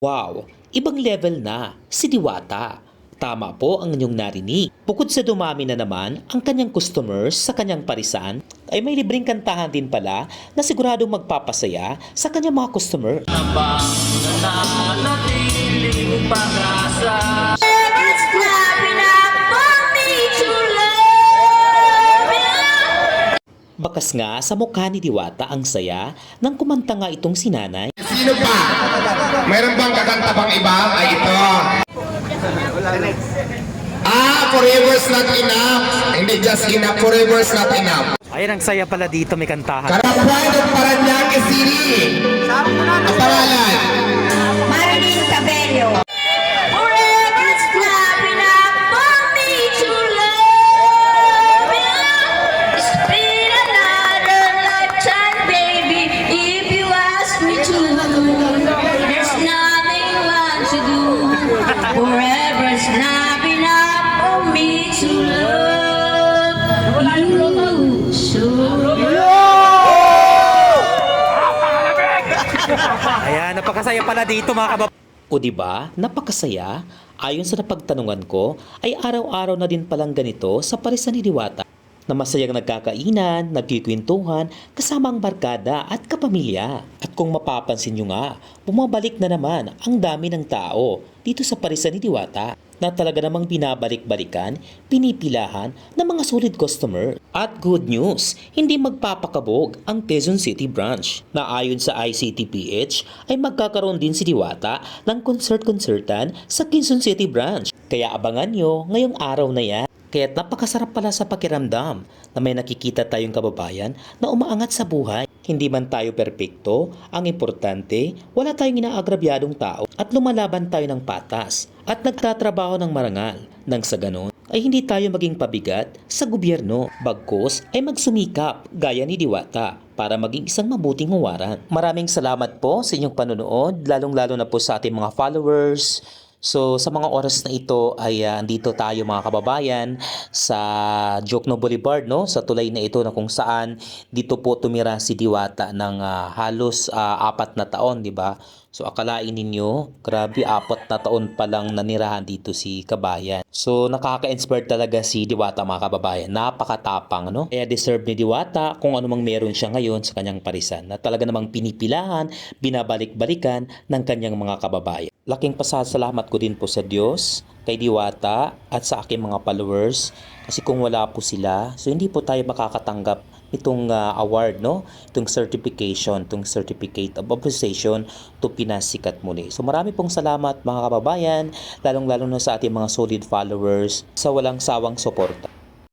Wow, ibang level na si Diwata. Tama po ang inyong narinig. Bukod sa dumami na naman ang kanyang customers sa kanyang parisan, ay may libreng kantahan din pala na siguradong magpapasaya sa kanyang mga customer. Bakas nga sa mukha ni Diwata ang saya nang kumanta nga itong sinanay. Sino pa? Mayroon bang kakanta pang iba? Ay ito. Forever's not enough. Hindi just enough. Forever's not enough. Ayan, ang saya pala dito, may kantahan. Karapuan ng Paranaque City. Ang pangalan. Marilyn Cabello. Forever's not enough for me to love you. It's been another lifetime, baby, if you ask me to. There's nothing left to do. Forever's not enough for me to love you. So Ayan, napakasaya pala dito mga kabab... O diba, napakasaya? Ayon sa napagtanungan ko, ay araw-araw na din palang ganito sa parisan ni Diwata na masayang nagkakainan, nagkikwentuhan, kasama ang barkada at kapamilya. At kung mapapansin nyo nga, bumabalik na naman ang dami ng tao dito sa parisan ni Diwata na talaga namang binabalik-balikan, pinipilahan ng mga solid customer. At good news, hindi magpapakabog ang Quezon City branch na ayon sa ICTPH ay magkakaroon din si Diwata ng concert-concertan sa Quezon City branch. Kaya abangan nyo ngayong araw na yan. Kaya't napakasarap pala sa pakiramdam na may nakikita tayong kababayan na umaangat sa buhay. Hindi man tayo perpekto, ang importante, wala tayong inaagrabyadong tao at lumalaban tayo ng patas at nagtatrabaho ng marangal. Nang sa ganon, ay hindi tayo maging pabigat sa gobyerno. Bagkus ay magsumikap gaya ni Diwata para maging isang mabuting huwaran. Maraming salamat po sa inyong panonood, lalong-lalo na po sa ating mga followers. So sa mga oras na ito ay andito tayo mga kababayan sa Jokno Boulevard, no? Sa tulay na ito na kung saan dito po tumira si Diwata ng halos 4 na taon, di ba? So akalain ninyo, grabe 4 na taon pa lang nanirahan dito si kabayan. So nakaka-inspire talaga si Diwata mga kababayan. Napakatapang, no? Kaya deserve ni Diwata kung ano mang meron siya ngayon sa kanyang parisan na talaga namang pinipilahan, binabalik-balikan ng kanyang mga kababayan. Laking pasasalamat ko din po sa Diyos, kay Diwata at sa aking mga followers kasi kung wala po sila, so hindi po tayo makakatanggap itong award, no? Itong certification, itong certificate of appreciation to Pinas Sikat Muli. So marami pong salamat mga kababayan, lalong-lalo na sa ating mga solid followers sa walang sawang suporta.